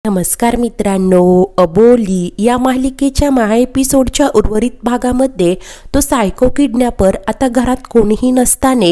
नमस्कार मित्रांनो, अबोली या मालिकेच्या एपिसोडच्या उर्वरित भागामध्ये तो सायको किडनॅपर आता घरात कोणीही नसताना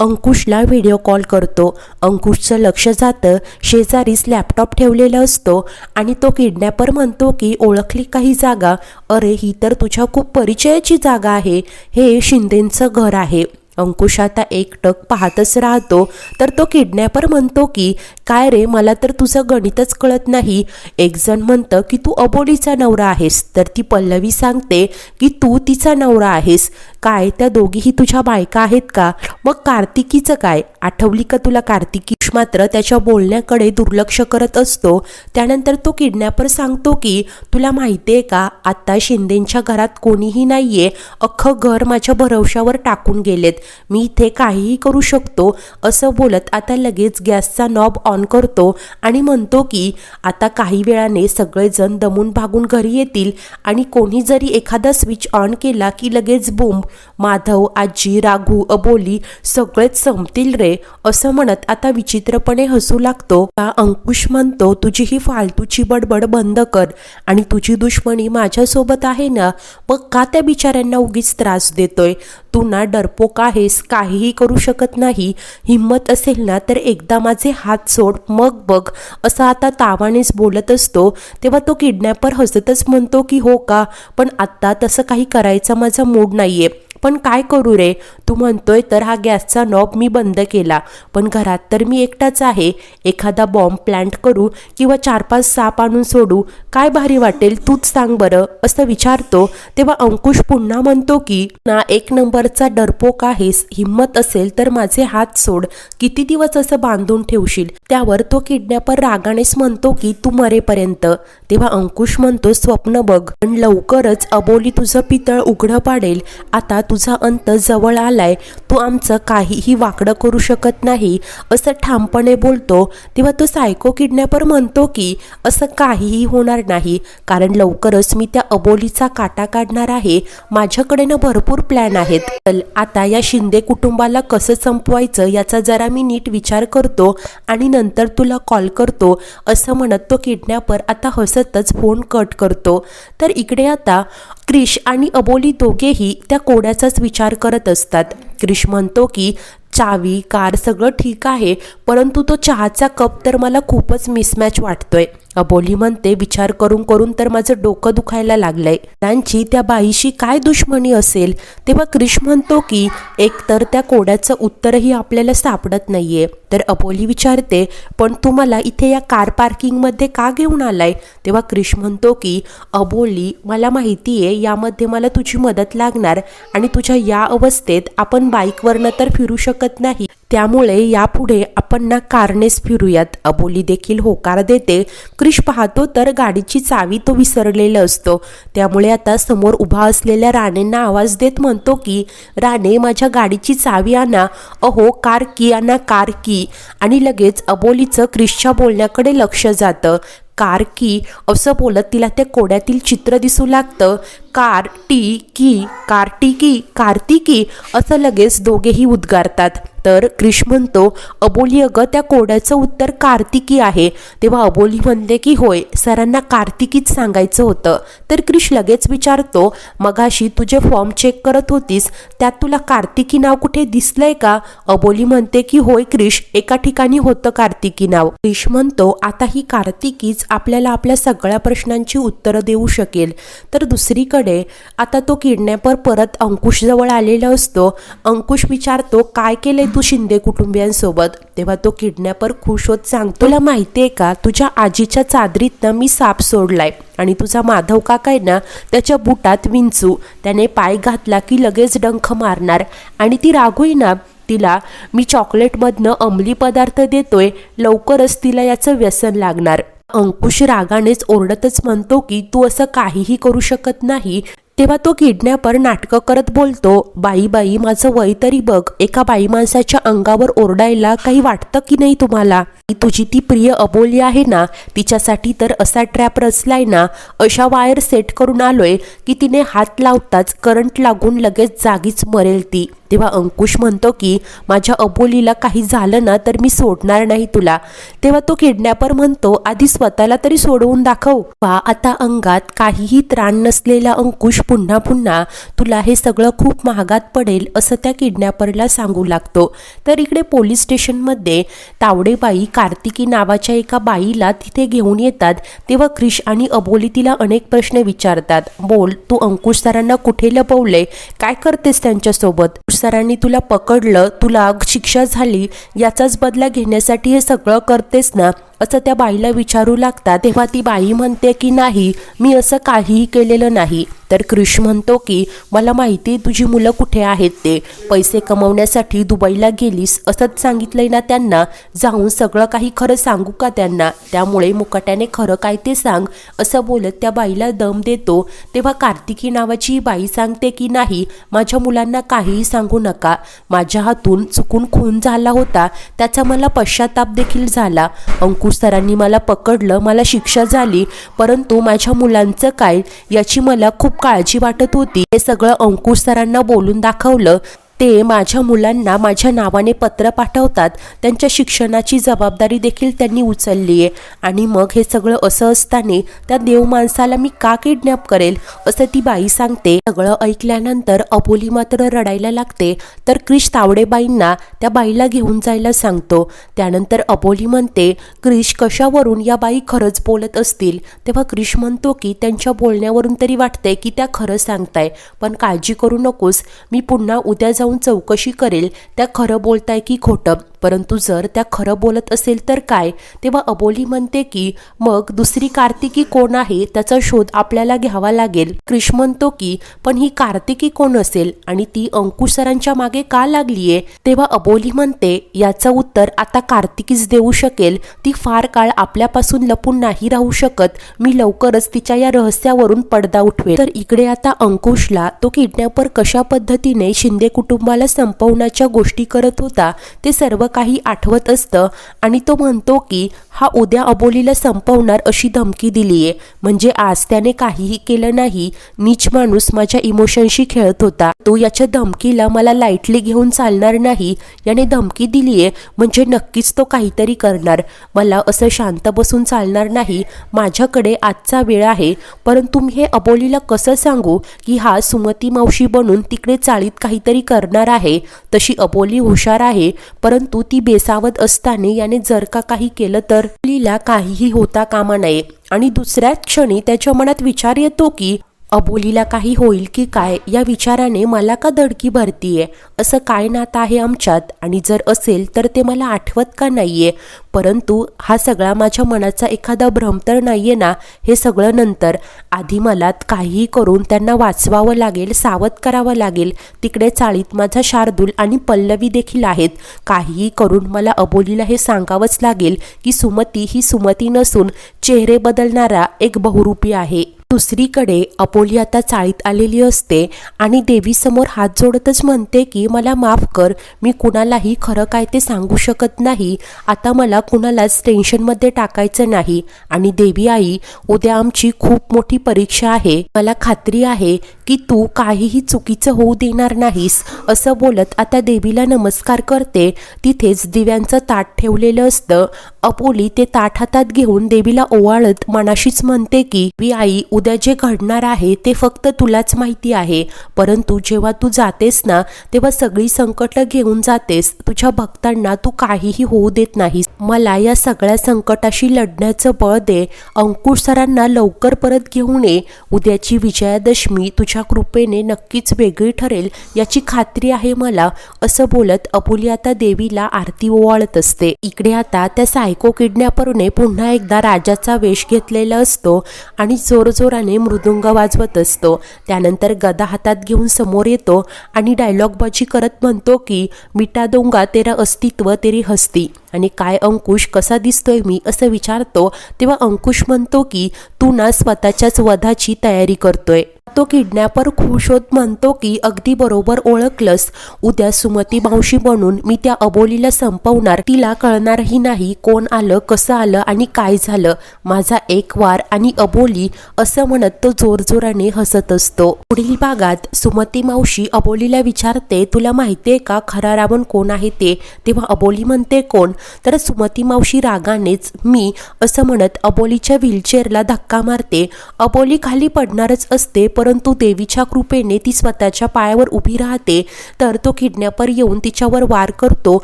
अंकुशला व्हिडिओ कॉल करतो. अंकुशचं लक्ष जातं शेजारीच लॅपटॉप ठेवलेला असतो आणि तो किडनॅपर म्हणतो की ओळखली काही जागा? अरे ही तर तुझ्या खूप परिचयाची जागा आहे, हे शिंदेंचं घर आहे. अंकुश आता एकटक पाहतच राहतो. तर तो किडनॅपर म्हणतो की काय रे, मला तर तुझं गणितच कळत नाही. एक जण म्हणतं की तू अबोलीचा नवरा आहेस, तर ती पल्लवी सांगते की तू तिचा नवरा आहेस. काय त्या दोघीही तुझ्या बायका आहेत का? मग कार्तिकीचं काय? आठवली का तुला कार्तिकी? मात्र त्याच्या बोलण्याकडे दुर्लक्ष करत असतो. त्यानंतर तो किडनॅपर सांगतो की तुला माहितीये का, आता शिंदेंच्या घरात कोणीही नाहीये, अख्खं घर माझ्या भरवशावर टाकून गेलेत, मी इथे काहीही करू शकतो. असं बोलत आता लगेच गॅसचा नॉब ऑन करतो आणि म्हणतो की आता काही वेळाने सगळेजण दमून भागून घरी येतील आणि कोणी जरी एखादा स्विच ऑन केला की लगेच बूम, माधव, आजी, राघू, अबोली सगळेच संपतील रे. असं म्हणत आता विचित्रपणे हसू लागतो. अंकुश म्हणतो तुझी ही फालतूची बडबड बंद कर आणि तुझी दुश्मनी माझ्यासोबत आहे ना, मग का त्या बिचाऱ्यांना उगीच त्रास देतोय? तू ना डरपोक आहेस, काहीही करू शकत नाही. हिम्मत असेल ना तर एकदा माझे हात सोड, मग बघ. असं आता तावानेच बोलत असतो. तेव्हा तो किडनॅपर हसतच म्हणतो की हो का, पण आत्ता तसं काही करायचा माझा मूड नाहीये. पण काय करू रे, तू म्हणतोय तर हा गॅसचा नॉब मी बंद केला, पण घरात तर मी एकटाच आहे. एखादा बॉम्ब प्लांट करू किंवा 4-5 साप आणून सोडू, काय भारी वाटेल तूच सांग बरं. असं विचारतो. तेव्हा अंकुश पुन्हा म्हणतो की ना एक नंबरचा डरपोक आहेस, हिम्मत असेल तर माझे हात सोड. किती दिवस असं बांधून ठेवशील? त्यावर तो किडनॅपर रागानेच म्हणतो की तू मरेपर्यंत. तेव्हा अंकुश म्हणतो स्वप्न बघ, पण लवकरच अबोली तुझं पितळ उघडं पाडेल. आता तुझा अंत जवळ आलाय, तू आमचं काहीही वाकडं करू शकत नाही, असं ठामपणे बोलतो. तेव्हा तो सायको किडनॅपर म्हणतो की असं काहीही होणार नाही, कारण लवकरच मी त्या अबोलीचा काटा काढणार आहे. माझ्याकडे ना भरपूर प्लॅन आहेत. चल आता या शिंदे कुटुंबाला कसं संपवायचं याचा जरा मी नीट विचार करतो आणि नंतर तुला कॉल करतो. असं म्हणत तो किडनॅपर आता हसतच फोन कट करतो. तर इकडे आता क्रिश आणि अबोली दोघेही त्या कोड्याचाच विचार करत असतात. क्रिश म्हणतो की चावी, कार सगळं ठीक आहे, परंतु तो चहाचा कप तर मला खूपच मिसमॅच वाटतोय. अबोली म्हणते विचार करून करून तर माझं डोकं दुखायला लागलंय. त्यांची त्या बाईशी काय दुश्मनी असेल? तेव्हा क्रिश म्हणतो की एकतर त्या कोड्याचं उत्तरही आपल्याला सापडत नाहीये. तर अबोली विचारते पण तू मला इथे या कार पार्किंगमध्ये का घेऊन आलाय? तेव्हा क्रिश म्हणतो की अबोली, मला माहिती आहे यामध्ये मला तुझी मदत लागणार आणि तुझ्या या अवस्थेत आपण बाईकवरनं तर फिरू शकत नाही, त्यामुळे यापुढे आपण ना कारनेच फिरूयात. अबोली देखील होकार देते. क्रिश पाहतो तर गाडीची चावी तो विसरलेला असतो. त्यामुळे आता समोर उभा असलेल्या राणेंना आवाज देत म्हणतो की राणे, माझ्या गाडीची चावी आणा. अहो कार की आणा, कार की. आणि लगेच अबोलीचं क्रिशच्या बोलण्याकडे लक्ष जातं. कार की असं बोलत तिला त्या कोड्यातील चित्र दिसू लागतं. कार टी की, कार्तिकी, कार्तिकी असं लगेच दोघेही उद्गारतात. तर क्रिश म्हणतो अबोली, अगं त्या कोड्याचं उत्तर कार्तिकी आहे. तेव्हा अबोली म्हणते की होय, सरांना कार्तिकीच सांगायचं होतं. तर क्रिश लगेच विचारतो मगाशी तुझे फॉर्म चेक करत होतीस, त्यात तुला कार्तिकी नाव कुठे दिसलंय का? अबोली म्हणते की होय क्रिश, एका ठिकाणी होतं कार्तिकी नाव. क्रिश म्हणतो आता ही कार्तिकीच आपल्याला आपल्या सगळ्या प्रश्नांची उत्तरं देऊ शकेल. तर दुसरीकडे आता तो किडनॅपर परत अंकुश जवळ आलेला असतो. अंकुश विचारतो काय केलंय तू शिंदे कुटुंबियांसोबत? तेव्हा तो किडनॅपर खुश होत सांगतो तुला माहितीये का, तुझ्या आजीच्या चादरीतनं मी साप सोडलाय आणि तुझा माधव काका आहे ना, त्याच्या बुटात विंचू, त्याने पाय घातला की लगेच डंख मारणार. आणि ती राघू ना, तिला मी चॉकलेटमधनं अंमली पदार्थ देतोय, लवकरच तिला याचं व्यसन लागणार. अंकुश रागानेच ओरडतच म्हणतो की तू असं काहीही करू शकत नाही. तेव्हा तो किडनॅपर नाटकं करत बोलतो बाई बाई, माझं वय तरी बघ, एका बाई माणसाच्या अंगावर ओरडायला काही वाटतं की नाही तुम्हाला? तुझी ती प्रिय अबोली आहे ना, तिच्यासाठी तर असा ट्रॅप रचलाय ना, अशा वायर सेट करून आलोय की तिने हात लावताच करंट लागून लगेच जागीच मरेल ती. तेव्हा अंकुश म्हणतो की माझ्या अबोलीला काही झालं ना तर मी सोडणार नाही तुला. तेव्हा तो किडनॅपर म्हणतो आधी स्वतःला तरी सोडवून दाखव. आता अंगात काहीही त्राण नसलेला अंकुश पुन्हा पुन्हा तुला हे सगळं खूप महागात पडेल असं त्या किडनॅपरला सांगू लागतो. तर इकडे पोलीस स्टेशनमध्ये तावडेबाई कार्तिकी नावाच्या एका बाईला तिथे घेऊन येतात. तेव्हा क्रिश आणि अबोली तिला अनेक प्रश्न विचारतात. बोल, तू अंकुश सरांना कुठे लपवले, काय करतेस त्यांच्यासोबत, सरांनी तुला पकडलं, तुला शिक्षा झाली, याचाच बदला घेण्यासाठी हे सगळं करतेस ना, असं त्या बाईला विचारू लागतात. तेव्हा ती बाई म्हणते की नाही, मी असं काहीही केलेलं नाही. तर क्रिश म्हणतो की मला माहिती तुझी मुलं कुठे आहेत, ते पैसे कमवण्यासाठी दुबईला गेलीस असंच सांगितलंय ना त्यांना, जाऊन सगळं काही खरं सांगू का त्यांना, त्यामुळे मुकाट्याने खरं काय ते सांग असं बोलत त्या बाईला दम देतो. तेव्हा कार्तिकी नावाची ही बाई सांगते की नाही, माझ्या मुलांना काहीही सांगू नका, माझ्या हातून चुकून खून झाला होता, त्याचा मला पश्चाताप देखील झाला. अंकुश सरांनी मला पकडलं, मला शिक्षा झाली, परंतु माझ्या मुलांचं काय याची मला खूप काळजी वाटत होती. हे सगळं अंकुश सरांना बोलून दाखवलं. ते माझ्या मुलांना माझ्या नावाने पत्र पाठवतात, त्यांच्या शिक्षणाची जबाबदारी देखील त्यांनी उचलली आहे. आणि मग हे सगळं असं असताना त्या देव माणसाला मी का किडनॅप करेल असं ती बाई सांगते. सगळं ऐकल्यानंतर अबोली मात्र रडायला लागते. तर क्रिश तावडेबाईंना त्या बाईला घेऊन जायला सांगतो. त्यानंतर अबोली म्हणते क्रिश कशावरून या बाई खरंच बोलत असतील. तेव्हा क्रिश म्हणतो की त्यांच्या बोलण्यावरून तरी वाटतंय की त्या खरं सांगताय, पण काळजी करू नकोस, मी पुन्हा उद्या जाऊन चौकशी करेल त्या खरं बोलताय की खोटं, परंतु जर त्या खरं बोलत असेल तर काय. तेव्हा अबोली म्हणते की मग दुसरी कार्तिकी कोण आहे त्याचा शोध आपल्याला घ्यावा लागेल. क्रिश म्हणतो की पण ही कार्तिकी कोण असेल आणि ती अंकुश सरांच्या मागे का लागलीये. तेव्हा अबोली म्हणते याचं उत्तर आता कार्तिकीच देऊ शकेल, ती फार काळ आपल्यापासून लपून नाही राहू शकत, मी लवकरच तिच्या या रहस्यावरून पडदा उठवेल. तर इकडे आता अंकुशला तो किडनॅपर कशा पद्धतीने शिंदे कुटुंबाला संपवण्याच्या गोष्टी करत होता ते सर्व काही आठवत असतं आणि तो म्हणतो की हा उद्या अबोलीला संपवणार अशी धमकी दिलीये, म्हणजे आज त्याने काहीही केलं नाही, नीच माणूस माझ्या इमोशनशी खेळत होता, तो याच्या धमकीला मला लाईटली घेऊन चालणार नाही, याने धमकी दिलीये म्हणजे नक्कीच तो काहीतरी करणार, मला असं शांत बसून चालणार नाही, माझ्याकडे आजचा वेळ आहे. परंतु मी हे अबोलीला कसं सांगू की हा सुमती मावशी बनून तिकडे चाळीत काहीतरी करणार आहे. तशी अबोली हुशार आहे, परंतु ती बेसावध असताना याने जर का काही केलं तर अबोलीला काहीही होता कामा नये. आणि दुसऱ्याच क्षणी त्याच्या मनात विचार येतो की अबोलीला काही होईल की काय, या विचाराने मला का धडकी भरतीये, असं काय नातं आहे आमच्यात, आणि जर असेल तर ते मला आठवत का नाहीये. परंतु हा सगळा माझ्या मनाचा एखादा भ्रम तर नाहीये ना. हे सगळं नंतर, आधी मला काहीही करून त्यांना वाचवावं लागेल, सावध करावं लागेल. तिकडे चाळीत माझा शार्दूल आणि पल्लवी देखील आहेत. काहीही करून मला अबोलीला हे सांगावंच लागेल की सुमती ही सुमती नसून चेहरे बदलणारा एक बहुरूपी आहे. दुसरीकडे अबोली आता चाळीत आलेली असते आणि देवीसमोर हात जोडतच म्हणते की मला माफ कर, मी कुणालाही खरं काय ते सांगू शकत नाही, आता मला कुणालाच टेन्शनमध्ये टाकायचं नाही. आणि देवी आई, उद्या आमची खूप मोठी परीक्षा आहे, मला खात्री आहे की तू काहीही चुकीचं होऊ देणार नाहीस, असं बोलत आता देवीला नमस्कार करते. तिथेच दिव्यांचं ताट ठेवलेलं असतं. अबोली ते ताट हातात घेऊन देवीला ओवाळत मनाशीच म्हणते की देवी आई, उद्या जे घडणार आहे ते फक्त तुलाच माहिती आहे, परंतु जेव्हा तू जातेस ना तेव्हा सगळी संकट घेऊन जातेस, तुझ्या भक्तांना तू काहीही होऊ देत नाहीस, मला या सगळ्या संकटाशी लढण्याचं बळ दे, अंकुश सरांना लवकर परत घेऊन ये, उद्याची विजयादशमी तुझ्या कृपेने नक्कीच वेगळी ठरेल याची खात्री आहे मला, असं बोलत अबोली आता देवीला आरती ओवाळत असते. इकडे आता त्या सायको किडनॅपरने पुन्हा एकदा राजाचा वेश घेतलेला असतो आणि जोरजोराने मृदुंग वाजवत असतो. त्यानंतर गदा हातात घेऊन समोर येतो आणि डायलॉगबाजी करत म्हणतो की मिटा दूंगा तेरा अस्तित्व तेरी हस्ती. आणि काय अंकुश कसा दिसतोय मी असं विचारतो तेव्हा अंकुश म्हणतो की तू ना स्वतःच्याच वधाची तयारी करतोय. तो किडनॅपर खुश होत म्हणतो की अगदी बरोबर ओळखलंस, उद्या सुमती मावशी बनून मी त्या अबोलीला संपवणार, तिला कळणारही नाही कोण आलं कसं आलं आणि काय झालं, माझा एक वार आणि अबोली असं म्हणत तो जोरजोराने हसत असतो. पुढील भागात सुमती मावशी अबोलीला विचारते तुला माहितीये का खरा रावण कोण आहे ते, तेव्हा अबोली म्हणते कोण, तर सुमती मावशी रागानेच मी असं म्हणत अबोलीच्या व्हीलचेअरला धक्का मारते. अबोली खाली पडणारच असते परंतु देवीच्या कृपेने ती स्वतःच्या पायावर उभी राहते. तर तो किडनॅपर येऊन तिच्यावर वार करतो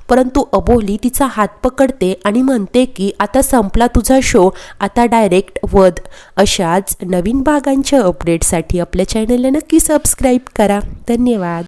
परंतु अबोली तिचा हात पकडते आणि म्हणते की आता संपला तुझा शो, आता डायरेक्ट वध. अशाच नवीन भागांच्या अपडेटसाठी आपल्या चॅनलला नक्की सबस्क्राईब करा. धन्यवाद.